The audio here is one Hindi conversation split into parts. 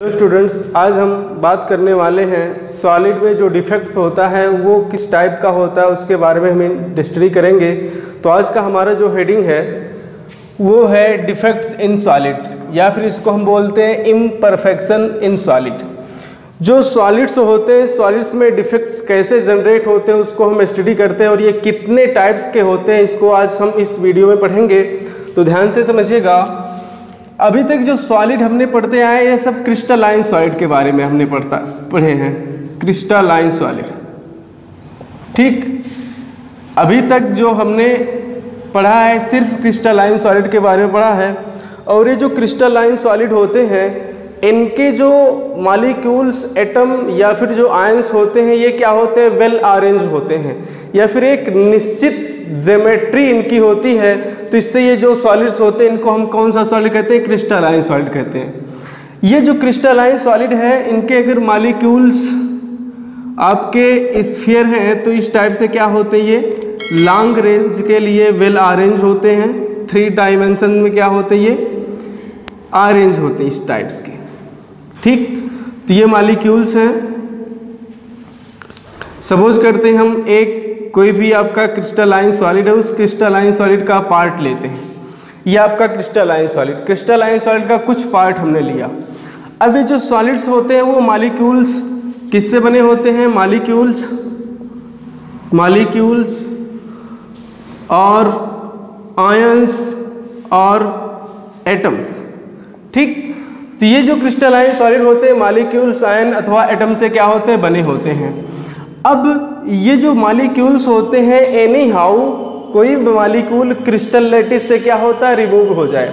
हेलो स्टूडेंट्स, आज हम बात करने वाले हैं सॉलिड में जो डिफेक्ट्स होता है वो किस टाइप का होता है उसके बारे में हम डिस्कस करेंगे। तो आज का हमारा जो हेडिंग है वो है डिफेक्ट्स इन सॉलिड, या फिर इसको हम बोलते हैं इम्परफेक्शन इन सॉलिड। जो सॉलिड्स होते हैं, सॉलिड्स में डिफेक्ट्स कैसे जनरेट होते हैं उसको हम स्टडी करते हैं, और ये कितने टाइप्स के होते हैं इसको आज हम इस वीडियो में पढ़ेंगे। तो ध्यान से समझिएगा। अभी तक जो सॉलिड हमने पढ़ते आए ये सब क्रिस्टलाइन सॉलिड के बारे में हमने पढ़े हैं, क्रिस्टलाइन सॉलिड। ठीक, अभी तक जो हमने पढ़ा है सिर्फ क्रिस्टलाइन सॉलिड के बारे में पढ़ा है। और ये जो क्रिस्टलाइन सॉलिड होते हैं इनके जो मॉलिक्यूल्स, एटम या फिर जो आयंस होते हैं ये क्या होते हैं, वेल अरेंज होते हैं, या फिर एक निश्चित ज्योमेट्री इनकी होती है। तो इससे ये जो सॉलिड्स होते हैं इनको हम कौन सा सॉलिड कहते हैं, क्रिस्टलाइन सॉलिड कहते हैं। ये जो क्रिस्टलाइन सॉलिड है इनके अगर मॉलिक्यूल्स आपके स्फीयर हैं तो इस टाइप से क्या होते हैं, ये लॉन्ग रेंज के लिए वेल अरेंज होते हैं। 3 डायमेंशन में क्या होते हैं, ये अरेंज होते हैं इस टाइप्स के। ठीक, तो ये मॉलिक्यूल्स हैं। सपोज करते हैं हम एक कोई भी आपका क्रिस्टलाइन सॉलिड है, उस क्रिस्टलाइन सॉलिड का पार्ट लेते हैं। ये आपका क्रिस्टलाइन सॉलिड का कुछ पार्ट हमने लिया। अब ये जो सॉलिड्स होते हैं वो मॉलिक्यूल्स किससे बने होते हैं, मॉलिक्यूल्स और आयंस और एटम्स। ठीक, तो ये जो क्रिस्टलाइन सॉलिड होते हैं मॉलिक्यूल्स, आयन अथवा एटम से क्या होते हैं, बने होते हैं। अब ये जो मॉलिक्यूल्स होते हैं एनी हाउ कोई मॉलिक्यूल क्रिस्टल लैटिस से क्या होता है, रिमूव हो जाए,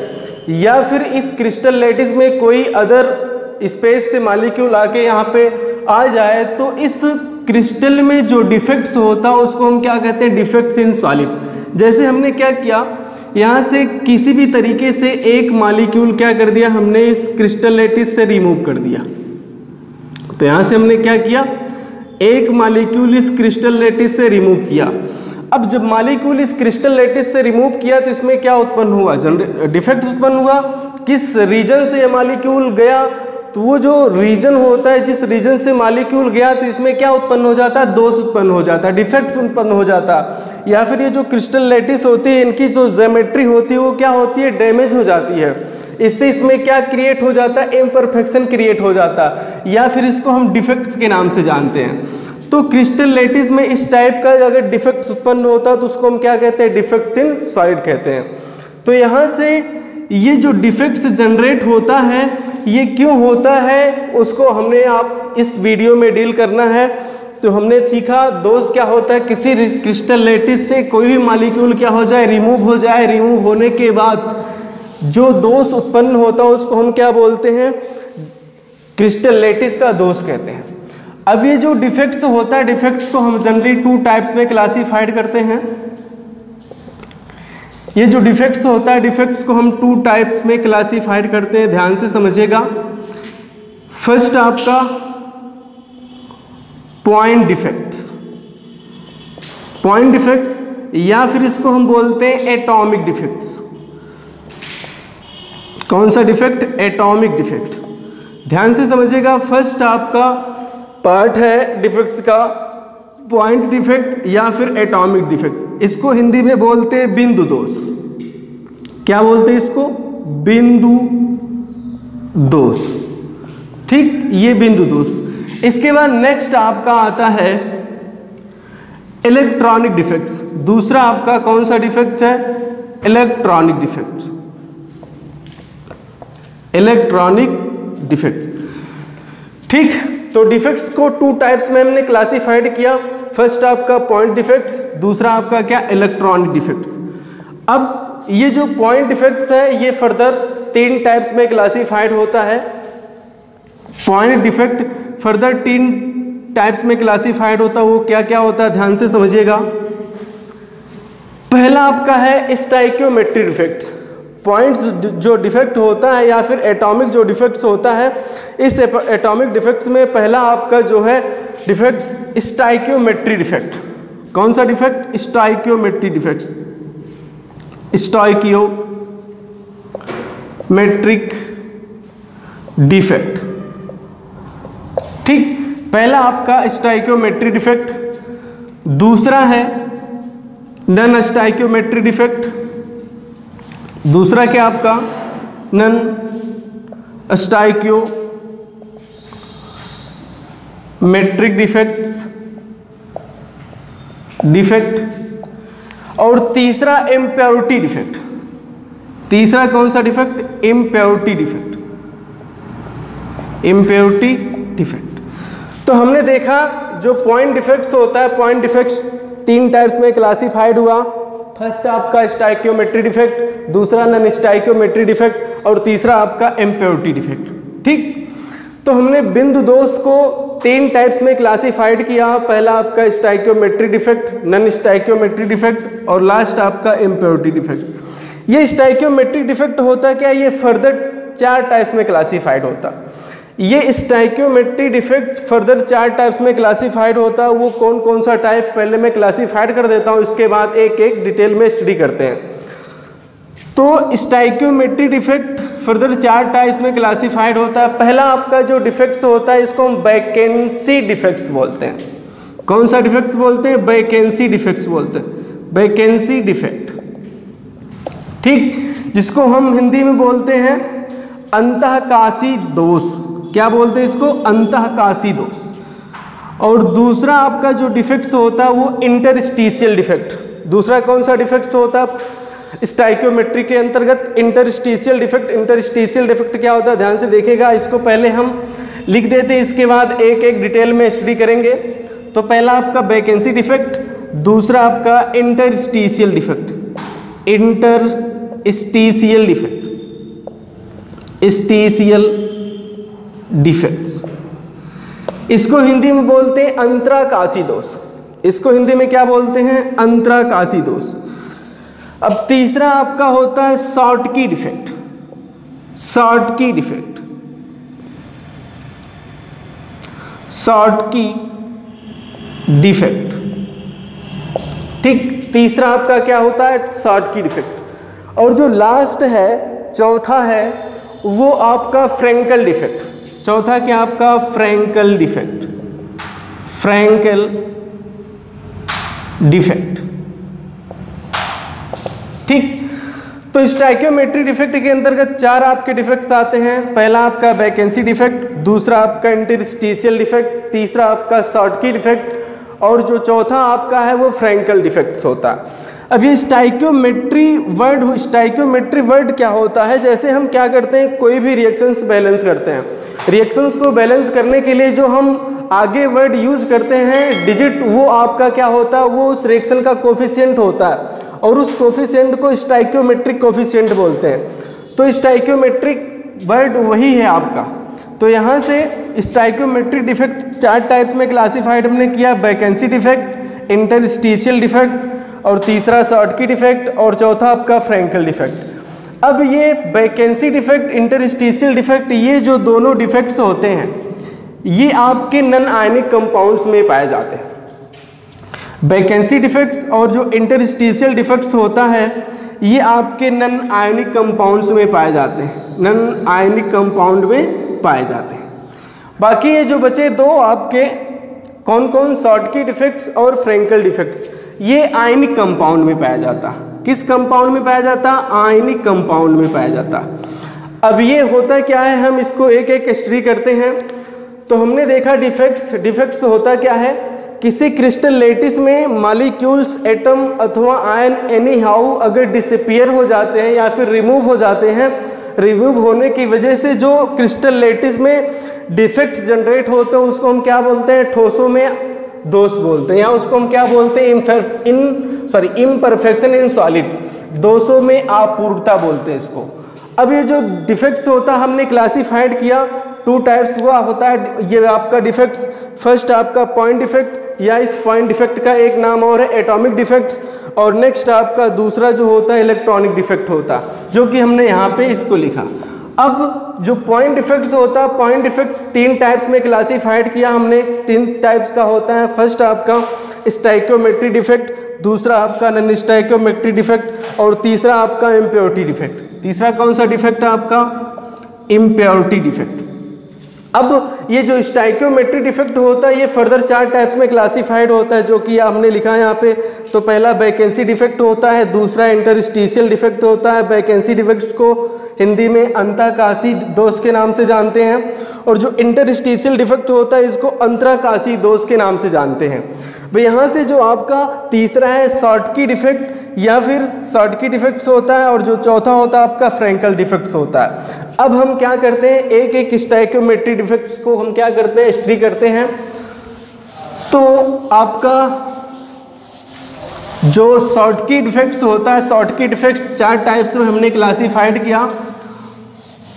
या फिर इस क्रिस्टल लैटिस में कोई अदर स्पेस से मॉलिक्यूल आके यहाँ पे आ जाए, तो इस क्रिस्टल में जो डिफेक्ट्स होता है उसको हम क्या कहते हैं, डिफेक्ट्स इन सॉलिड। जैसे हमने क्या किया, यहाँ से किसी भी तरीके से एक मॉलिक्यूल क्या कर दिया, हमने इस क्रिस्टल लैटिस से रिमूव कर दिया। तो यहाँ से हमने क्या किया, एक मॉलिक्यूल इस क्रिस्टल लैटिस से रिमूव किया। अब जब मॉलिक्यूल इस क्रिस्टल लैटिस से रिमूव किया तो इसमें क्या उत्पन्न हुआ, डिफेक्ट उत्पन्न हुआ। किस रीजन से ये मॉलिक्यूल गया, तो वो जो रीजन होता है, जिस रीजन से मॉलिक्यूल गया तो इसमें क्या उत्पन्न हो जाता है, दोष उत्पन्न हो जाता है, डिफेक्ट उत्पन्न हो जाता है। या फिर ये जो क्रिस्टल लैटिस होती है इनकी जो ज्योमेट्री होती है वो क्या होती है, डैमेज हो जाती है। इससे इसमें क्या क्रिएट हो जाता है, इम्परफेक्शन क्रिएट हो जाता है, या फिर इसको हम डिफेक्ट्स के नाम से जानते हैं। तो क्रिस्टल लैटिस में इस टाइप का अगर डिफेक्ट्स उत्पन्न होता है तो उसको हम क्या कहते हैं, डिफेक्ट्स इन सॉलिड कहते हैं। तो यहाँ से ये जो डिफेक्ट्स जनरेट होता है ये क्यों होता है उसको हमने आप इस वीडियो में डील करना है। तो हमने सीखा दोष क्या होता है, किसी क्रिस्टल लैटिस से कोई भी मॉलिक्यूल क्या हो जाए, रिमूव हो जाए। रिमूव होने के बाद जो दोष उत्पन्न होता है उसको हम क्या बोलते हैं, क्रिस्टल लैटिस का दोष कहते हैं। अब ये जो डिफेक्ट्स होता है, डिफेक्ट्स को हम जनरली 2 टाइप्स में क्लासीफाइड करते हैं। ये जो डिफेक्ट्स होता है, डिफेक्ट्स को हम 2 टाइप्स में क्लासीफाइड करते हैं, ध्यान से समझिएगा। फर्स्ट आपका पॉइंट डिफेक्ट्स, या फिर इसको हम बोलते हैं एटॉमिक डिफेक्ट्स। कौन सा डिफेक्ट, एटॉमिक डिफेक्ट। ध्यान से समझिएगा। फर्स्ट आपका पार्ट है डिफेक्ट्स का पॉइंट डिफेक्ट या फिर एटॉमिक डिफेक्ट। इसको हिंदी में बोलते हैं बिंदु दोष। क्या बोलते हैं इसको, बिंदु दोष। ठीक, ये बिंदु दोष। इसके बाद नेक्स्ट आपका आता है इलेक्ट्रॉनिक डिफेक्ट्स। दूसरा आपका कौन सा डिफेक्ट है, इलेक्ट्रॉनिक डिफेक्ट। ठीक, तो डिफेक्ट्स को 2 टाइप्स में हमने क्लासिफाइड किया। फर्स्ट आपका पॉइंट डिफेक्ट्स, दूसरा आपका क्या, इलेक्ट्रॉनिक डिफेक्ट्स। अब ये जो पॉइंट डिफेक्ट्स है ये फर्दर 3 टाइप्स में क्लासिफाइड होता है। पॉइंट डिफेक्ट फर्दर 3 टाइप्स में क्लासिफाइड होता है। वो क्या क्या होता है, ध्यान से समझिएगा। पहला आपका है स्टाइकियोमेट्री डिफेक्ट्स। पॉइंट्स जो डिफेक्ट होता है या फिर एटॉमिक जो डिफेक्ट्स होता है, इस एटॉमिक डिफेक्ट्स में पहला आपका जो है डिफेक्ट्स स्टाइकियोमेट्री डिफेक्ट। कौन सा defect, stoichiometry defect, stoichiometric defect. ठीक, पहला आपका स्टाइकियोमेट्री डिफेक्ट, दूसरा है नन स्टाइकियोमेट्री डिफेक्ट, दूसरा क्या आपका नन स्टाइकियोमेट्रिक डिफेक्ट, और तीसरा इम्प्योरिटी डिफेक्ट। तीसरा कौन सा डिफेक्ट? Impurity defect. तो हमने देखा जो पॉइंट डिफेक्ट्स होता है, पॉइंट डिफेक्ट्स 3 टाइप्स में क्लासिफाइड हुआ। फर्स्ट आपका स्टाइकियोमेट्री डिफेक्ट, दूसरा नन स्टाइकियोमेट्री डिफेक्ट, और तीसरा आपका इम्प्योरिटी डिफेक्ट। ठीक, तो हमने बिंदु दोष को 3 टाइप्स में क्लासिफाइड किया। पहला आपका stoichiometry defect, non stoichiometry defect, और लास्ट आपका इम्प्योरिटी डिफेक्ट। ये स्टाइकियोमेट्रिक डिफेक्ट होता क्या? ये फर्दर 4 टाइप्स में क्लासिफाइड होता। ये स्टाइकियोमेट्री डिफेक्ट फर्दर 4 टाइप्स में क्लासिफाइड होता। वो कौन कौन सा टाइप पहले मैं क्लासिफाइड कर देता हूँ, इसके बाद एक एक डिटेल में स्टडी करते हैं। तो स्टाइकियोमेट्री डिफेक्ट फर्दर 4 टाइप्स में क्लासिफाइड होता है। पहला आपका जो डिफेक्ट्स होता है इसको हम वैकेंसी डिफेक्ट्स बोलते हैं। कौन सा डिफेक्ट्स बोलते हैं? वैकेंसी डिफेक्ट्स बोलते हैं, वैकेंसी डिफेक्ट। ठीक, जिसको हम हिंदी में बोलते हैं अंतःकाशी दोष। क्या बोलते हैं इसको? अंतःकाशी दोष। और दूसरा आपका जो डिफेक्ट्स होता है वो इंटरस्टिशियल डिफेक्ट। दूसरा कौन सा डिफेक्ट होता है स्टाइकियोमेट्री के अंतर्गत? Interstitial defect. इंटरस्टिशियल डिफेक्ट क्या होता है? ध्यान से देखिएगा, इसको पहले हम लिख देते हैं, इसके बाद एक एक डिटेल में स्टडी करेंगे। तो पहला आपका वैकेंसी डिफेक्ट, दूसरा आपका इंटरस्टिशियल डिफेक्ट, इंटरस्टिशियल डिफेक्ट, स्टिशियल डिफेक्ट्स। इसको हिंदी में बोलते हैं अंतराकाशी दोष। इसको हिंदी में क्या बोलते हैं? अंतराकाशी दोष। अब तीसरा आपका होता है Schottky defect, Schottky defect, Schottky defect. ठीक, तीसरा आपका क्या होता है? Schottky defect. और जो लास्ट है, चौथा है, वो आपका फ्रैंकल डिफेक्ट। चौथा क्या आपका? Frenkel defect, Frenkel defect. ठीक, तो स्टाइकियोमेट्री डिफेक्ट के अंतर्गत 4 आपके डिफेक्ट्स आते हैं। पहला आपका वैकेंसी डिफेक्ट, दूसरा आपका इंटरस्टिशियल डिफेक्ट, तीसरा आपका शॉर्टकी डिफेक्ट, और जो चौथा आपका है वो फ्रैंकल डिफेक्ट्स होता है। अब ये स्टाइकियोमेट्री वर्ड क्या होता है? जैसे हम क्या करते हैं, कोई भी रिएक्शंस बैलेंस करते हैं। रिएक्शंस को बैलेंस करने के लिए जो हम आगे वर्ड यूज करते हैं डिजिट, वो आपका क्या होता है? वो उस रिएक्शन का कोफिशिएंट होता है, और उस कोफिशिएंट को स्टाइकियोमेट्रिक कोफिशिएंट बोलते हैं। तो स्टाइकियोमेट्रिक वर्ड वही है आपका। तो यहाँ से स्टाइकियोमेट्रिक डिफेक्ट 4 टाइप्स में क्लासिफाइड हमने किया। वैकेंसी डिफेक्ट, इंटरस्टिशियल डिफेक्ट, और तीसरा शॉर्टकी डिफेक्ट, और चौथा आपका फ्रैंकल डिफेक्ट। अब ये वैकेंसी डिफेक्ट, इंटरस्टिशियल डिफेक्ट, ये जो दोनों डिफेक्ट्स होते हैं ये आपके नन आयनिक कंपाउंड्स में पाए जाते हैं। वैकेंसी डिफेक्ट्स और जो इंटरस्टिशियल डिफेक्ट्स होता है ये आपके नन आयनिक कंपाउंड्स में पाए जाते हैं, नन आयनिक कंपाउंड में पाए जाते हैं। बाकी ये जो बचे 2 आपके कौन कौन? शॉर्टकी डिफेक्ट्स और फ्रैंकल डिफेक्ट्स। ये आयनिक कंपाउंड में पाया जाता। किस कंपाउंड में पाया जाता? आयनिक कंपाउंड में पाया जाता। अब ये होता क्या है, हम इसको एक एक स्टडी करते हैं। तो हमने देखा डिफेक्ट्स होता क्या है? किसी क्रिस्टल लेटिस में मॉलिक्यूल्स, एटम अथवा आयन एनी हाउ अगर डिसअपीयर हो जाते हैं या फिर रिमूव हो जाते हैं, रिमूव होने की वजह से जो क्रिस्टल लेटिस में डिफेक्ट्स जनरेट होते हैं उसको हम क्या बोलते हैं? ठोसों में दोष बोलते हैं, या उसको हम क्या बोलते हैं? इम्परफेक्शन इन सॉलिड, दोषों में अपूर्णता बोलते हैं इसको। अब ये जो डिफेक्ट्स होता है हमने क्लासिफाइड किया 2 टाइप्स हुआ होता है ये आपका डिफेक्ट्स। फर्स्ट आपका पॉइंट डिफेक्ट, या इस पॉइंट डिफेक्ट का एक नाम और है एटॉमिक डिफेक्ट्स, और नेक्स्ट आपका दूसरा जो होता है इलेक्ट्रॉनिक डिफेक्ट होता है, जो कि हमने यहाँ पे इसको लिखा। अब जो पॉइंट डिफेक्ट्स होता है, पॉइंट डिफेक्ट्स 3 टाइप्स में क्लासिफाइड किया हमने। 3 टाइप्स का होता है। फर्स्ट आपका स्टाइकियोमेट्री डिफेक्ट, दूसरा आपका नन स्टाइकियोमेट्री डिफेक्ट, और तीसरा आपका इम्प्योरिटी डिफेक्ट। तीसरा कौन सा डिफेक्ट है आपका? Impurity defect. अब ये जो स्टाइकियोमेट्रिक डिफेक्ट होता है ये फर्दर 4 टाइप्स में क्लासिफाइड होता है, जो कि हमने लिखा है यहाँ पे। तो पहला वैकेंसी डिफेक्ट होता है, दूसरा इंटरस्टिशियल डिफेक्ट होता है। वैकेंसी डिफेक्ट को हिंदी में अंतःकाशी दोष के नाम से जानते हैं, और जो इंटरस्टिशियल डिफेक्ट होता है इसको अंतराकाशी दोष के नाम से जानते हैं। भाई यहाँ से जो आपका तीसरा है शॉर्टकी डिफेक्ट या फिर शॉर्टकी डिफेक्ट्स होता है, और जो चौथा होता है आपका फ्रैंकल डिफेक्ट्स होता है। अब हम क्या करते हैं, एक एक स्टाइकियोमेट्रिक डिफेक्ट्स को हम क्या करते हैं, स्टडी करते हैं। तो आपका जो शॉर्टकी डिफेक्ट्स होता है, शॉर्टकी डिफेक्ट 4 टाइप्स में हमने क्लासिफाइड किया।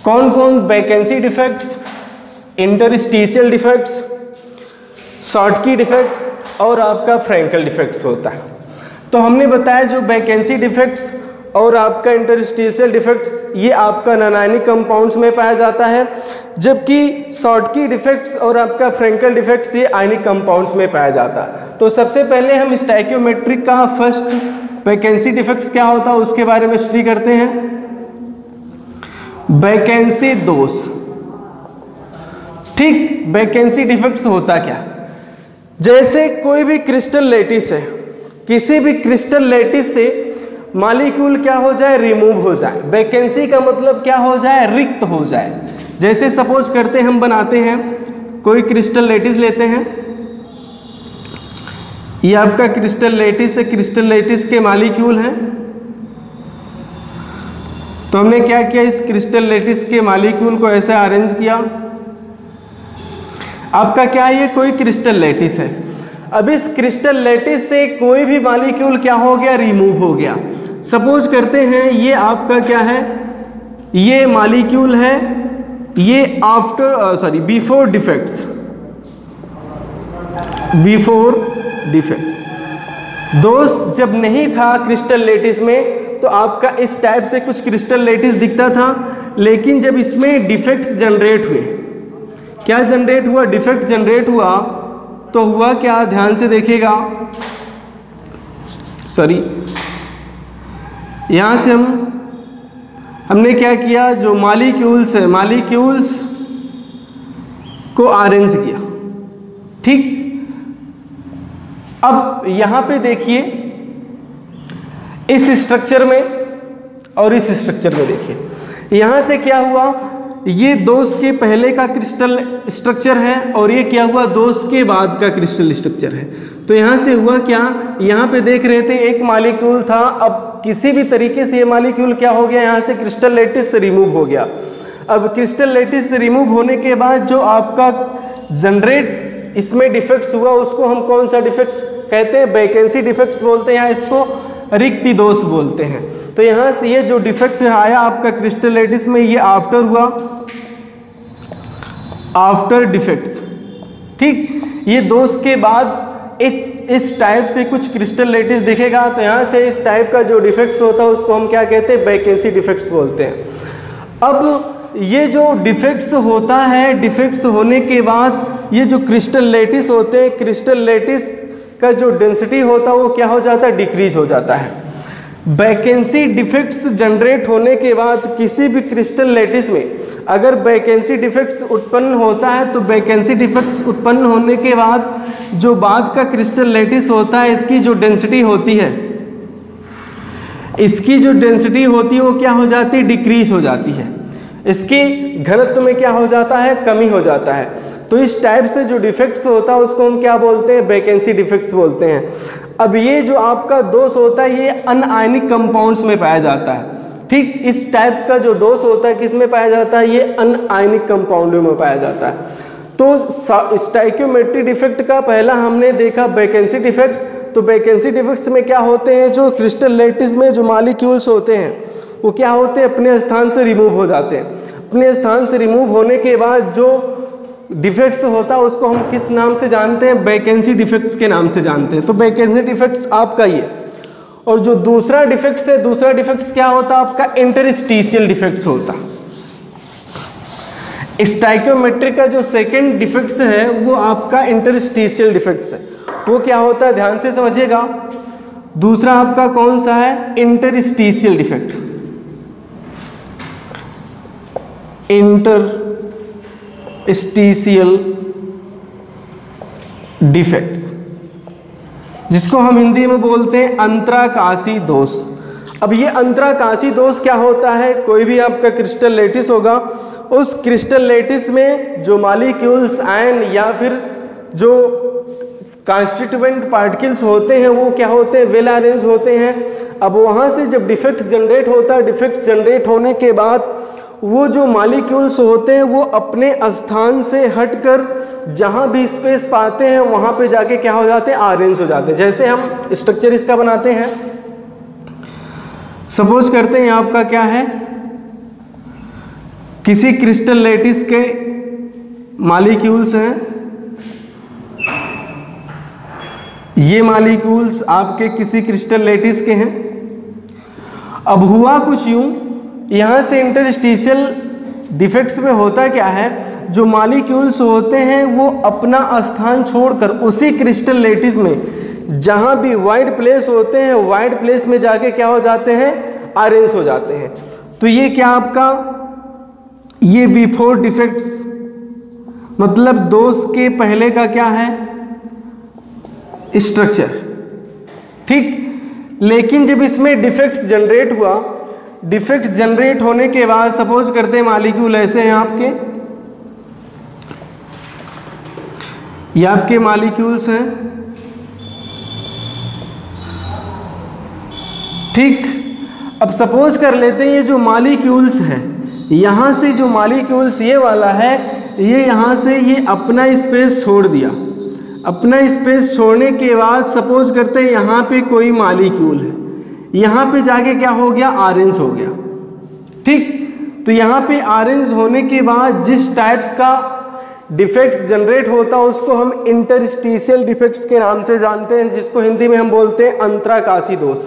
कौन कौन? Vacancy defects, interstitial defects, Schottky defects और आपका फ्रैंकल डिफेक्ट्स होता है। तो हमने बताया जो वैकेंसी डिफेक्ट्स और आपका इंटरस्टिशियल डिफेक्ट्स ये आपका नॉनआयनिक कंपाउंड्स में पाया जाता है, जबकि शॉर्टकी डिफेक्ट्स और आपका फ्रैंकल डिफेक्ट्स ये आयनिक कंपाउंड्स में पाया जाता है। तो सबसे पहले हम स्टाइकियोमेट्रिक का फर्स्ट वैकेंसी डिफेक्ट्स क्या होता है उसके बारे में स्टडी करते हैं। वैकेंसी दोष, ठीक, वैकेंसी डिफेक्ट्स होता क्या? जैसे कोई भी क्रिस्टल लैटिस है, किसी भी क्रिस्टल लैटिस से मॉलिक्यूल क्या हो जाए, रिमूव हो जाए। वैकेंसी का मतलब क्या हो जाए, रिक्त हो जाए। जैसे सपोज करते हम बनाते हैं, कोई क्रिस्टल लैटिस लेते हैं, ये आपका क्रिस्टल लैटिस है, क्रिस्टल लैटिस के मॉलिक्यूल हैं। तो हमने क्या किया, इस क्रिस्टल लैटिस के मॉलिक्यूल को ऐसे अरेंज किया। आपका क्या है, ये कोई क्रिस्टल लैटिस है। अब इस क्रिस्टल लैटिस से कोई भी मॉलिक्यूल क्या हो गया, रिमूव हो गया। सपोज करते हैं ये आपका क्या है, ये मॉलिक्यूल है, ये बिफोर डिफेक्ट्स, दोष जब नहीं था क्रिस्टल लैटिस में तो आपका इस टाइप से कुछ क्रिस्टल लैटिस दिखता था, लेकिन जब इसमें डिफेक्ट्स जनरेट हुए, क्या जनरेट हुआ, डिफेक्ट जनरेट हुआ, तो हुआ क्या, ध्यान से देखिएगा, यहाँ से हमने क्या किया, जो मॉलिक्यूल्स है, मॉलिक्यूल्स को अरेंज किया, ठीक। अब यहाँ पे देखिए इस स्ट्रक्चर में और इस स्ट्रक्चर में देखिए, यहाँ से क्या हुआ, ये दोष के पहले का क्रिस्टल स्ट्रक्चर है और ये क्या हुआ, दोष के बाद का क्रिस्टल स्ट्रक्चर है। तो यहाँ से हुआ क्या, यहाँ पे देख रहे थे एक मॉलिक्यूल था, अब किसी भी तरीके से ये मॉलिक्यूल क्या हो गया, यहाँ से क्रिस्टल लैटिस से रिमूव हो गया। अब क्रिस्टल लैटिस से रिमूव होने के बाद जो आपका जनरेट इसमें डिफेक्ट्स हुआ, उसको हम कौन सा डिफेक्ट्स कहते हैं, वैकेंसी डिफेक्ट्स बोलते हैं, या इसको रिक्ति दोष बोलते हैं। तो यहाँ से ये जो डिफेक्ट आया आपका क्रिस्टल लैटिस में, ये आफ्टर हुआ, आफ्टर डिफेक्ट्स, ठीक। ये दोष के बाद इस टाइप से कुछ क्रिस्टल लैटिस दिखेगा, तो यहाँ से इस टाइप का जो डिफेक्ट्स होता है उसको हम क्या कहते हैं, वैकेंसी डिफेक्ट्स बोलते हैं। अब ये जो डिफेक्ट्स होता है, डिफेक्ट्स होने के बाद ये जो क्रिस्टल लैटिस होते हैं, क्रिस्टल लैटिस का जो डेंसिटी होता है वो क्या हो जाता है, डिक्रीज हो जाता है। वैकेंसी डिफेक्ट्स जनरेट होने के बाद किसी भी क्रिस्टल लैटिस में अगर वैकेंसी डिफेक्ट्स उत्पन्न होता है, तो वैकेंसी डिफेक्ट्स उत्पन्न होने के बाद जो बाद का क्रिस्टल लैटिस होता है, इसकी जो डेंसिटी होती है, इसकी जो डेंसिटी होती है वो क्या हो जाती है, डिक्रीज हो जाती है। इसकी घनत्व में क्या हो जाता है, कमी हो जाता है। तो इस टाइप से जो डिफेक्ट्स होता है उसको हम क्या बोलते हैं, वैकेंसी डिफेक्ट्स बोलते हैं। अब ये जो आपका दोष होता है ये अनआयनिक कंपाउंड्स में पाया जाता है, ठीक। इस टाइप्स का जो दोष होता है किस में पाया जाता है, ये अनआयनिक कंपाउंडों में पाया जाता है। तो स्टाइकियोमेट्रिक डिफेक्ट का पहला हमने देखा वैकेंसी डिफेक्ट्स। तो वैकेंसी डिफेक्ट्स में क्या होते हैं, जो क्रिस्टल लैटिस में जो मॉलिक्यूल्स होते हैं वो क्या होते हैं, अपने स्थान से रिमूव हो जाते हैं। अपने स्थान से रिमूव होने के बाद जो डिफेक्ट्स होता है उसको हम किस नाम से जानते हैं, वैकेंसी डिफेक्ट्स के नाम से जानते हैं। तो वैकेंसी डिफेक्ट आपका ये, और जो दूसरा डिफेक्ट्स है, दूसरा डिफेक्ट्स क्या होता है आपका, इंटरस्टिशियल डिफेक्ट्स होता है। स्टाइकियोमेट्रिक का जो सेकंड डिफेक्ट्स है वो आपका इंटरस्टिशियल डिफेक्ट्स है। वो क्या होता है, ध्यान से समझिएगा। दूसरा आपका कौन सा है, इंटरस्टिशियल डिफेक्ट। इंटरस्टिशियल डिफेक्ट्स, जिसको हम हिंदी में बोलते हैं अंतराकाशी दोष। अब ये अंतराकाशी दोष क्या होता है? कोई भी आपका क्रिस्टल लैटिस होगा, उस क्रिस्टल लैटिस में जो मॉलिक्यूल्स आयन या फिर जो कॉन्स्टिट्यूएंट पार्टिकल्स होते हैं वो क्या होते हैं? वेल अरेंज होते हैं। अब वहाँ से जब डिफेक्ट जनरेट होता है, डिफेक्ट जनरेट होने के बाद वो जो मॉलिक्यूल्स होते हैं वो अपने स्थान से हटकर जहाँ भी स्पेस पाते हैं वहाँ पे जाके क्या हो जाते हैं? अरेंज हो जाते हैं। जैसे हम स्ट्रक्चर इसका बनाते हैं, सपोज करते हैं आपका क्या है, किसी क्रिस्टल लैटिस के मॉलिक्यूल्स हैं, ये मॉलिक्यूल्स आपके किसी क्रिस्टल लैटिस के हैं। अब हुआ कुछ यूं, यहाँ से इंटरस्टिशियल डिफेक्ट्स में होता क्या है, जो मॉलिक्यूल्स होते हैं वो अपना स्थान छोड़कर उसी क्रिस्टल लैटिस में जहाँ भी वाइड प्लेस होते हैं वाइड प्लेस में जाके क्या हो जाते हैं? अरेंज हो जाते हैं। तो ये क्या आपका, ये बिफोर डिफेक्ट्स मतलब दोष के पहले का क्या है? स्ट्रक्चर, ठीक। लेकिन जब इसमें डिफेक्ट्स जनरेट हुआ, डिफेक्ट जनरेट होने के बाद सपोज करते हैं मॉलिक्यूल ऐसे हैं आपके, ये आपके मॉलिक्यूल्स हैं, ठीक। अब सपोज कर लेते हैं ये जो मॉलिक्यूल्स है, यहाँ से जो मॉलिक्यूल्स ये वाला है, ये यहाँ से ये अपना स्पेस छोड़ दिया। अपना स्पेस छोड़ने के बाद सपोज करते हैं यहाँ पे कोई मॉलिक्यूल है, यहाँ पे जाके क्या हो गया? अरेंज हो गया, ठीक। तो यहाँ पे अरेंज होने के बाद जिस टाइप्स का डिफेक्ट्स जनरेट होता है उसको हम इंटरस्टिशियल डिफेक्ट्स के नाम से जानते हैं, जिसको हिंदी में हम बोलते हैं अंतराकाशी दोष।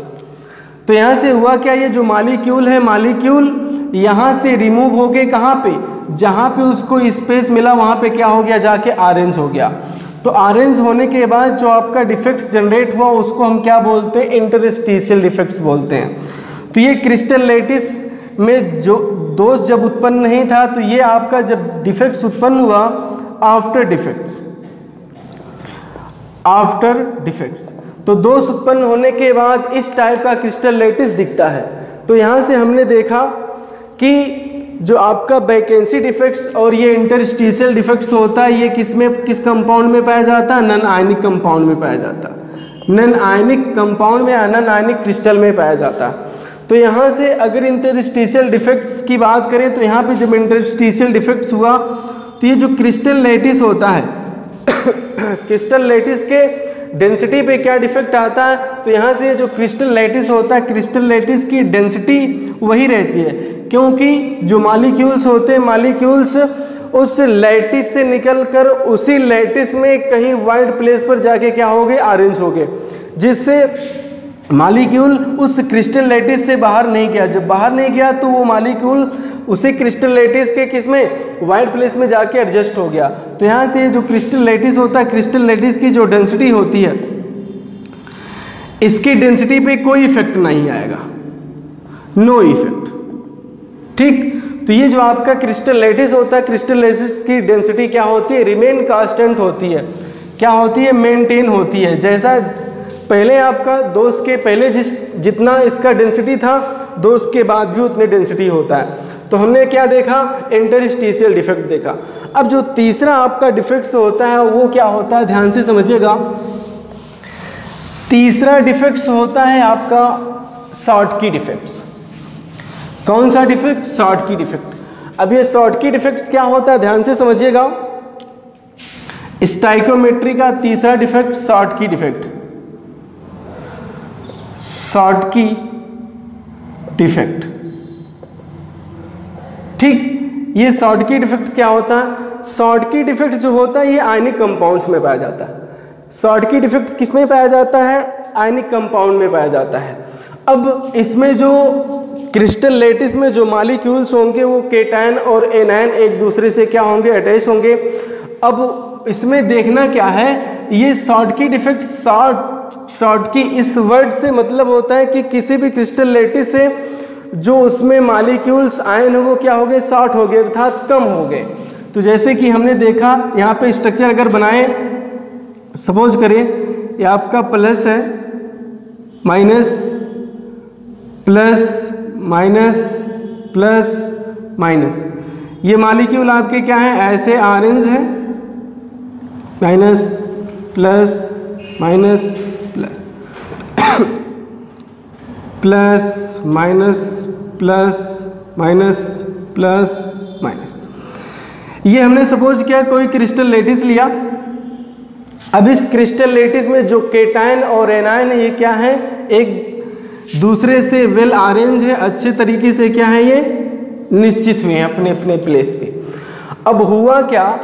तो यहाँ से हुआ क्या, ये जो मॉलिक्यूल है, मॉलिक्यूल यहाँ से रिमूव हो गए, कहाँ पे? जहाँ पे उसको स्पेस मिला वहाँ पे क्या हो गया? जाके अरेंज हो गया। तो अरेंज होने के बाद जो आपका डिफेक्ट्स जनरेट हुआ उसको हम क्या बोलते हैं? इंटरस्टिशियल डिफेक्ट्स बोलते हैं। तो ये क्रिस्टल लैटिस में जो दोष जब उत्पन्न नहीं था, तो ये आपका जब डिफेक्ट्स उत्पन्न हुआ आफ्टर डिफेक्ट्स, आफ्टर डिफेक्ट्स, तो दोष उत्पन्न होने के बाद इस टाइप का क्रिस्टल लैटिस दिखता है। तो यहाँ से हमने देखा कि जो आपका वैकेंसी डिफेक्ट्स और ये इंटरस्टिशियल डिफेक्ट्स होता है, ये किस कंपाउंड में पाया जाता है? नॉन आयनिक कंपाउंड में पाया जाता है। नॉन आयनिक कंपाउंड में, नॉन आयनिक क्रिस्टल में पाया जाता है। तो यहाँ से अगर इंटरस्टिशियल डिफेक्ट्स की बात करें, तो यहाँ पे जब इंटरस्टिशियल डिफेक्ट्स हुआ तो ये जो क्रिस्टल लैटिस होता है क्रिस्टल लैटिस के डेंसिटी पे क्या डिफेक्ट आता है? तो यहाँ से जो क्रिस्टल लैटिस होता है, क्रिस्टल लैटिस की डेंसिटी वही रहती है, क्योंकि जो मॉलिक्यूल्स होते हैं, मॉलिक्यूल्स उस लैटिस से निकलकर उसी लैटिस में कहीं वाइड प्लेस पर जाके क्या हो गए? अरेंज हो गए, जिससे मॉलिक्यूल उस क्रिस्टल लैटिस से बाहर नहीं गया। जब बाहर नहीं गया तो वो मॉलिक्यूल उसी क्रिस्टल लैटिस के किसमें? वाइड प्लेस में जाके एडजस्ट हो गया। तो यहाँ से जो क्रिस्टल लैटिस होता है, क्रिस्टल लैटिस की जो डेंसिटी होती है, इसकी डेंसिटी पे कोई इफेक्ट नहीं आएगा, नो इफेक्ट, ठीक। तो ये जो आपका क्रिस्टल लैटिस होता है, क्रिस्टल लैटिस की डेंसिटी क्या होती है? रिमेन कांस्टेंट होती है। क्या होती है? मेंटेन होती है। जैसा पहले आपका दोष के पहले जितना इसका डेंसिटी था, दोष के बाद भी उतने डेंसिटी होता है। तो हमने क्या देखा? इंटरस्टिशियल डिफेक्ट देखा। अब जो तीसरा आपका डिफेक्ट्स होता है वो क्या होता है? ध्यान से समझिएगा। तीसरा डिफेक्ट्स होता है आपका शॉर्टकी डिफेक्ट्स। कौन सा डिफेक्ट? Schottky defect. अब ये शॉर्टकी डिफेक्ट्स क्या होता है? ध्यान से समझिएगा। स्टाइकोमेट्री का तीसरा defect Schottky defect, Schottky defect, ठीक। ये शॉर्टकी डिफेक्ट्स क्या होता है? शॉर्टकी डिफेक्ट जो होता है ये आयनिक कंपाउंड्स में पाया जाता है। शॉर्टकी डिफेक्ट किस में पाया जाता है? आयनिक कंपाउंड में पाया जाता है। अब इसमें जो क्रिस्टल लैटिस में जो मॉलिक्यूल्स होंगे वो केटायन और एनायन एक दूसरे से क्या होंगे? अटैच होंगे। अब इसमें देखना क्या है, ये शॉर्टकी डिफेक्ट, शॉर्टकी इस वर्ड से मतलब होता है कि किसी भी क्रिस्टल लैटिस से जो उसमें मॉलिक्यूल्स आयन है वो क्या हो गए? शॉर्ट हो गए, अर्थात कम हो गए। तो जैसे कि हमने देखा यहाँ पे स्ट्रक्चर अगर बनाए, सपोज करें ये आपका प्लस है, minus plus minus plus minus, ये मॉलिक्यूल आपके क्या है, ऐसे ऑरेंज है, minus plus minus plus plus minus plus minus plus minus. ये हमने सपोज किया कोई क्रिस्टल लेटिस लिया। अब इस क्रिस्टल लेटिस में जो केटायन और एनायन है ये क्या है, एक दूसरे से वेल अरेंज है, अच्छे तरीके से क्या है ये निश्चित हुए हैं अपने अपने प्लेस पे। अब हुआ क्या,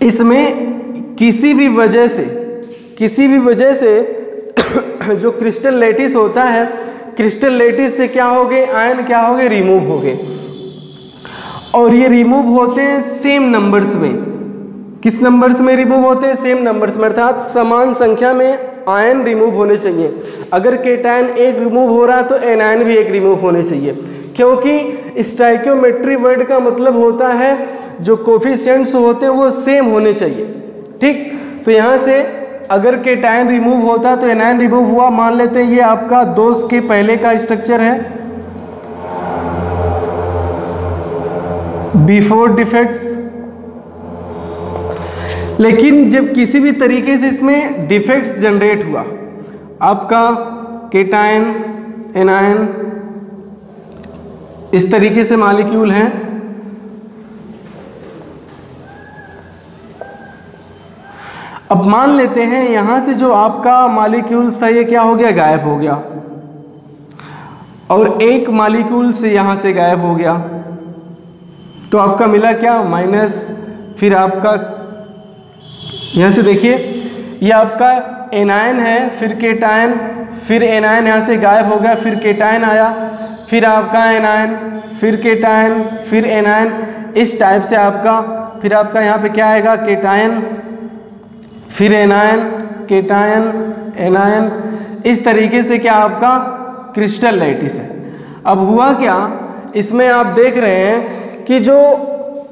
इसमें किसी भी वजह से जो क्रिस्टल लेटिस होता है, क्रिस्टल लेटिस से क्या हो गए, आयन क्या हो गए, रिमूव हो गए। और ये रिमूव होते हैं सेम नंबर्स में। किस नंबर्स में रिमूव होते हैं, सेम नंबर्स में, अर्थात समान संख्या में आयन रिमूव होने चाहिए। अगर केटायन एक रिमूव हो रहा है तो एनायन भी एक रिमूव होने चाहिए, क्योंकि स्टाइकियोमेट्री वर्ड का मतलब होता है जो कोफिशिएंट्स होते हैं वो सेम होने चाहिए। ठीक, तो यहाँ से अगर केटायन रिमूव होता तो एनायन रिमूव हुआ। मान लेते हैं ये आपका 2 के पहले का स्ट्रक्चर है, बिफोर डिफेक्ट्स। लेकिन जब किसी भी तरीके से इसमें डिफेक्ट्स जनरेट हुआ, आपका केटायन एनायन इस तरीके से मॉलिक्यूल हैं, अब मान लेते हैं यहां से जो आपका मॉलिक्यूल्स था ये क्या हो गया, गायब हो गया, और एक मॉलिक्यूल से यहां से गायब हो गया, तो आपका मिला क्या, माइनस। फिर आपका यहां से देखिए ये आपका एनायन है, फिर केटायन, फिर एनायन यहां से गायब हो गया, फिर केटायन आया, फिर आपका एनायन, फिर केटायन, फिर एनायन, इस टाइप से आपका, फिर आपका यहाँ पे क्या आएगा, केटायन, फिर एनायन, केटायन, एनायन, इस तरीके से क्या आपका क्रिस्टल लेटिस है। अब हुआ क्या, इसमें आप देख रहे हैं कि जो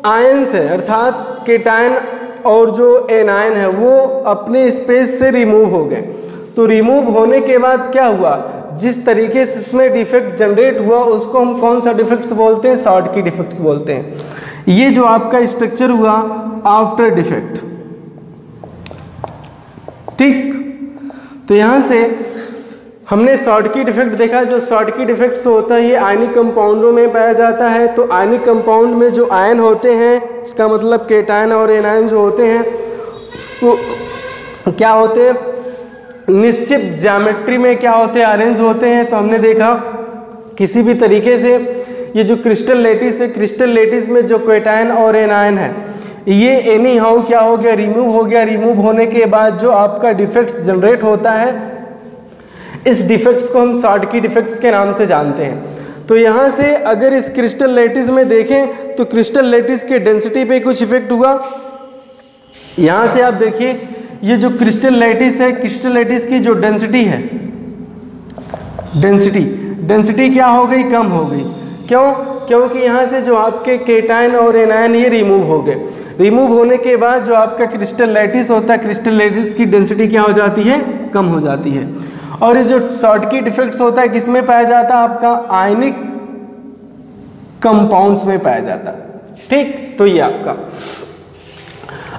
आयंस है अर्थात केटायन और जो एनायन है वो अपने स्पेस से रिमूव हो गए। तो रिमूव होने के बाद क्या हुआ, जिस तरीके से इसमें डिफेक्ट जनरेट हुआ उसको हम कौन सा डिफेक्ट्स बोलते हैं, शॉर्टकी डिफेक्ट्स बोलते हैं। ये जो आपका स्ट्रक्चर हुआ आफ्टर डिफेक्ट। ठीक, तो यहाँ से हमने शॉर्टकी डिफेक्ट देखा। जो शॉर्टकी डिफेक्ट से होता है ये आयनिक कंपाउंडों में पाया जाता है। तो आयनिक कंपाउंड में जो आयन होते हैं, इसका मतलब केटायन और एनायन जो होते हैं वो क्या होते हैं, निश्चित ज्यामिट्री में क्या होते हैं, अरेंज होते हैं। तो हमने देखा किसी भी तरीके से ये जो क्रिस्टल लेटिस है, क्रिस्टल लेटिस में जो केटायन और एनायन है ये एनी हाउ क्या हो गया, रिमूव हो गया। रिमूव होने के बाद जो आपका डिफेक्ट्स जनरेट होता है, इस डिफेक्ट्स को हम शॉर्टकी डिफेक्ट्स के नाम से जानते हैं। तो यहाँ से अगर इस क्रिस्टल लेटिस में देखें तो क्रिस्टल लेटिस के डेंसिटी पे कुछ इफेक्ट हुआ। यहाँ से आप देखिए ये जो क्रिस्टल लेटिस है, क्रिस्टल लेटिस की जो डेंसिटी है, डेंसिटी क्या हो गई, कम हो गई। क्यों, क्योंकि यहाँ से जो आपके केटायन और एनायन ये रिमूव हो गए। रिमूव होने के बाद जो आपका क्रिस्टल लेटिस होता है, क्रिस्टल लेटिस की डेंसिटी क्या हो जाती है, कम हो जाती है। और ये जो शॉर्टकी डिफेक्ट्स होता है किसमें पाया जाता है, आपका आयनिक कंपाउंड्स में पाया जाता है। ठीक, तो ये आपका।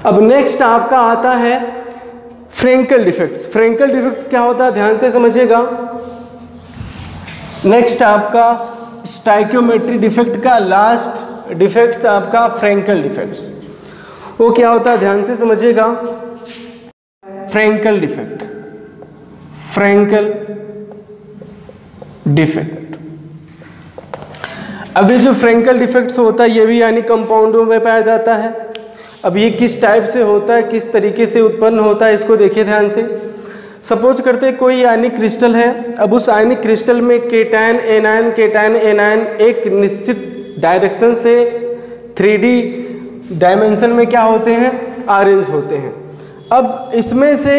अब नेक्स्ट आपका आता है फ्रेंकल डिफेक्ट्स। फ्रेंकल डिफेक्ट्स क्या होता है, ध्यान से समझिएगा। नेक्स्ट आपका स्टाइकियोमेट्री डिफेक्ट का लास्ट डिफेक्ट्स आपका फ्रेंकल डिफेक्ट्स। वो क्या होता है, ध्यान से समझिएगा। Frenkel defect, Frenkel defect. अब ये जो फ्रेंकल डिफेक्ट्स होता है ये भी यानी कंपाउंडों में पाया जाता है। अब ये किस टाइप से होता है, किस तरीके से उत्पन्न होता है, इसको देखिए ध्यान से। सपोज करते हैं कोई आयनिक क्रिस्टल है। अब उस आयनिक क्रिस्टल में केटायन एनायन, केटायन एनायन एक निश्चित डायरेक्शन से 3D डायमेंशन में क्या होते हैं, अरेंज होते हैं। अब इसमें से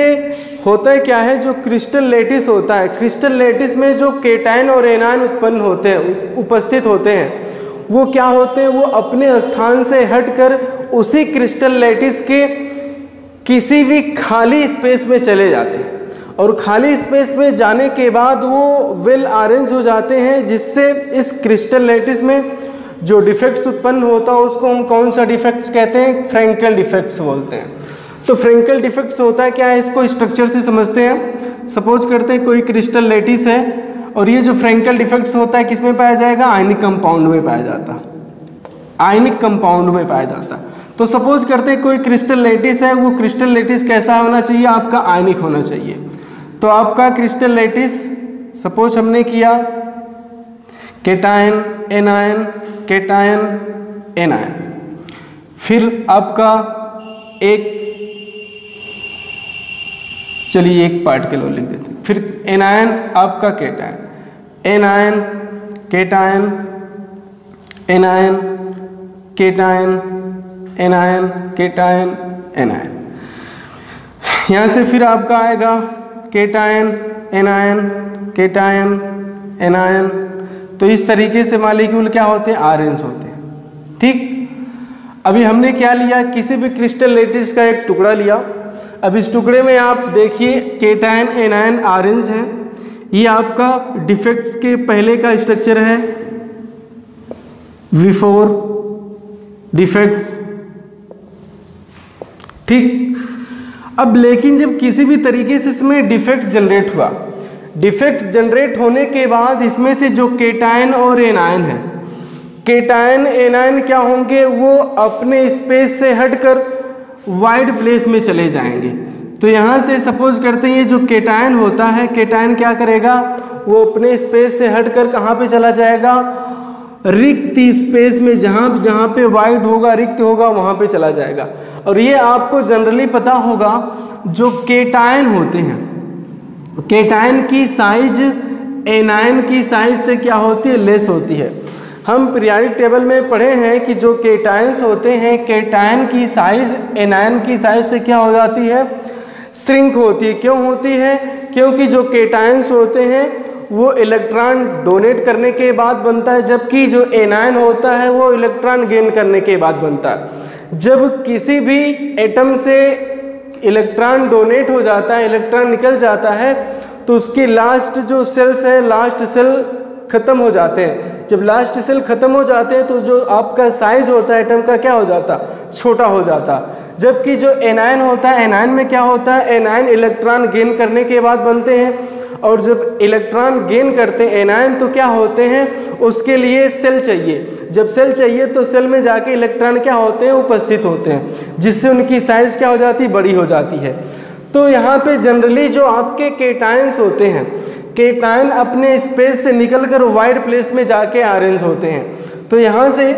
होता है क्या है, जो क्रिस्टल लेटिस होता है, क्रिस्टल लेटिस में जो केटायन और एनायन उत्पन्न होते हैं, उपस्थित होते हैं, वो क्या होते हैं, वो अपने स्थान से हटकर उसी क्रिस्टल लैटिस के किसी भी खाली स्पेस में चले जाते हैं, और खाली स्पेस में जाने के बाद वो वेल अरेंज हो जाते हैं, जिससे इस क्रिस्टल लैटिस में जो डिफेक्ट्स उत्पन्न होता है उसको हम कौन सा डिफेक्ट्स कहते हैं, फ्रैंकल डिफेक्ट्स बोलते हैं। तो फ्रैंकल डिफेक्ट्स होता है क्या है, इसको स्ट्रक्चर से समझते हैं। सपोज करते हैं कोई क्रिस्टल लैटिस है, और ये जो फ्रैंकल डिफेक्ट्स होता है किस में पाया जाएगा, आयनिक कंपाउंड में पाया जाता, आयनिक कंपाउंड में पाया जाता। तो सपोज करते हैं कोई क्रिस्टल लैटिस है, वो क्रिस्टल लैटिस कैसा होना चाहिए, आपका आयनिक होना चाहिए। तो आपका क्रिस्टल लैटिस सपोज हमने किया केटायन एनायन केटायन एनायन, फिर आपका एक, चलिए एक पार्टिकल और लिख देते हैं, फिर एनायन आपका cation, anion cation anion cation anion cation anion, यहाँ से फिर आपका आएगा केटायन एनायन केटायन एनायन। तो इस तरीके से मॉलिक्यूल क्या होते हैं, अरेंज होते हैं। ठीक, अभी हमने क्या लिया, किसी भी क्रिस्टल लैटिस का एक टुकड़ा लिया। अब इस टुकड़े में आप देखिए केटायन एनायन अरेंज है, ये आपका डिफेक्ट्स के पहले का स्ट्रक्चर है, बिफोर डिफेक्ट्स। ठीक, अब लेकिन जब किसी भी तरीके से इसमें डिफेक्ट जनरेट हुआ, डिफेक्ट जनरेट होने के बाद इसमें से जो केटायन और एनायन है, केटायन एनायन क्या होंगे, वो अपने स्पेस से हटकर वाइड प्लेस में चले जाएंगे। तो यहाँ से सपोज करते हैं ये जो केटायन होता है, केटायन क्या करेगा, वो अपने स्पेस से हटकर कहाँ पे चला जाएगा, रिक्त स्पेस में, जहाँ पे वाइड होगा, रिक्त होगा, वहाँ पे चला जाएगा। और ये आपको जनरली पता होगा, जो केटायन होते हैं, केटायन की साइज एनायन की साइज से क्या होती है, लेस होती है। हम पीरियोडिक टेबल में पढ़े हैं कि जो केटायंस होते हैं, केटायन की साइज एनायन की साइज से क्या हो जाती है, श्रिंक होती है। क्यों होती है, क्योंकि जो केटायंस होते हैं वो इलेक्ट्रॉन डोनेट करने के बाद बनता है, जबकि जो एनायन होता है वो इलेक्ट्रॉन गेन करने के बाद बनता है। जब किसी भी एटम से इलेक्ट्रॉन डोनेट हो जाता है, इलेक्ट्रॉन निकल जाता है, तो उसकी लास्ट जो सेल्स है, लास्ट सेल खत्म हो जाते हैं। जब लास्ट सेल खत्म हो जाते हैं तो जो आपका साइज होता है एटम का क्या हो जाता, छोटा हो जाता। जबकि जो एनायन होता है, एनायन में क्या होता है, एनायन इलेक्ट्रॉन गेन करने के बाद बनते हैं, और जब इलेक्ट्रॉन गेन करते हैं एनायन तो क्या होते हैं, उसके लिए सेल चाहिए। जब सेल चाहिए तो सेल में जाके इलेक्ट्रॉन क्या होते हैं, उपस्थित होते हैं, जिससे उनकी साइज क्या हो जाती है, बड़ी हो जाती है। तो यहाँ पे जनरली जो आपके केटायंस होते हैं, केटायन अपने स्पेस से निकलकर वाइड प्लेस में जाके अरेंज होते हैं। तो यहाँ से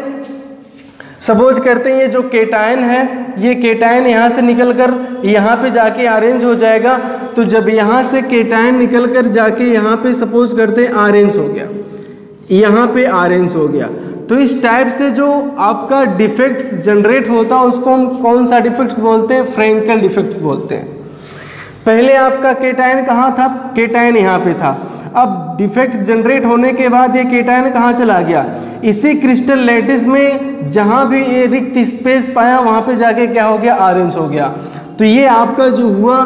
सपोज करते हैं ये जो केटायन है, ये केटायन यहाँ से निकलकर यहाँ पे जाके अरेंज हो जाएगा। तो जब यहाँ से केटायन निकलकर जाके यहाँ पे सपोज करते हैं अरेंज हो गया, यहाँ पे अरेंज हो गया, तो इस टाइप से जो आपका डिफेक्ट्स जनरेट होता है उसको हम कौन सा डिफेक्ट्स बोलते हैं, फ्रैंकल डिफेक्ट्स बोलते हैं। पहले आपका केटायन कहाँ था, केटायन यहाँ पे था। अब डिफेक्ट जनरेट होने के बाद ये केटायन कहाँ चला गया, इसी क्रिस्टल लैटिस में जहाँ भी ये रिक्त स्पेस पाया वहाँ पे जाके क्या हो गया, अरेंज हो गया। तो ये आपका जो हुआ,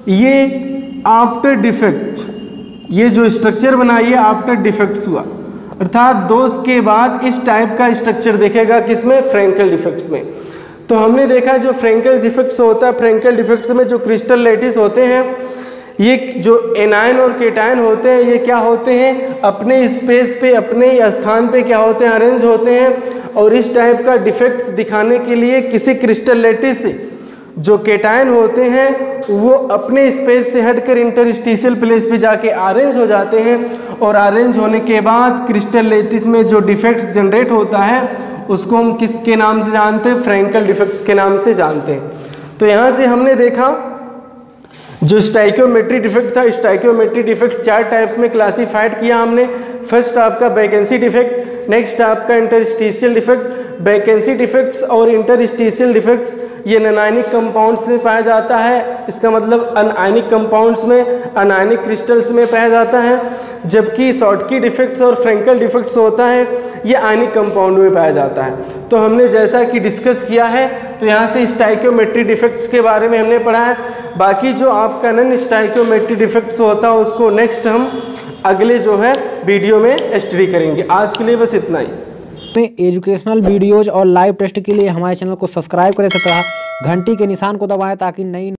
ये आफ्टर डिफेक्ट, ये जो स्ट्रक्चर बना ये आफ्टर डिफेक्ट्स हुआ, अर्थात दोष के बाद इस टाइप का स्ट्रक्चर देखेगा किसमें, फ्रैंकल डिफेक्ट्स में। तो हमने देखा जो फ्रैंकल डिफेक्ट्स होता है, फ्रैंकल डिफेक्ट्स में जो क्रिस्टल लैटिस होते हैं, ये जो एनायन और केटायन होते हैं, ये क्या होते हैं, अपने स्पेस पे, अपने स्थान पे क्या होते हैं, अरेंज होते हैं। और इस टाइप का डिफेक्ट्स दिखाने के लिए किसी क्रिस्टल लैटिस से जो केटायन होते हैं वो अपने स्पेस से हटकर इंटरस्टिशियल प्लेस पे जाके अरेंज हो जाते हैं। और अरेंज होने के बाद क्रिस्टल लैटिस में जो डिफेक्ट्स जनरेट होता है उसको हम किसके नाम से जानते हैं, फ्रैंकल डिफेक्ट्स के नाम से जानते हैं। तो यहाँ से हमने देखा जो स्टाइकियोमेट्री डिफेक्ट था, स्टाइकियोमेट्री डिफेक्ट 4 टाइप्स में क्लासीफाइड किया हमने। फर्स्ट आपका वैकेंसी डिफेक्ट, नेक्स्ट आपका इंटरस्टिशियल डिफेक्ट, वैकेंसी डिफेक्ट्स और इंटरस्टिशियल डिफेक्ट्स ये अनायनिक कंपाउंड्स में पाया जाता है। इसका मतलब अनायनिक कंपाउंड्स में, अनायनिक क्रिस्टल्स में पाया जाता है, जबकि शॉर्टकी डिफेक्ट्स और फ्रैंकल डिफेक्ट्स होता है ये आयनिक कंपाउंड में पाया जाता है। तो हमने जैसा कि डिस्कस किया है, तो यहाँ से स्टाइकियोमेट्री डिफेक्ट्स के बारे में हमने पढ़ा है। बाकी जो आपका नॉन स्टाइकियोमेट्री डिफेक्ट्स होता है उसको नेक्स्ट हम अगले जो है वीडियो में स्टडी करेंगे। आज के लिए बस इतना ही। एजुकेशनल वीडियोज और लाइव टेस्ट के लिए हमारे चैनल को सब्सक्राइब करें तथा घंटी के निशान को दबाएं ताकि नई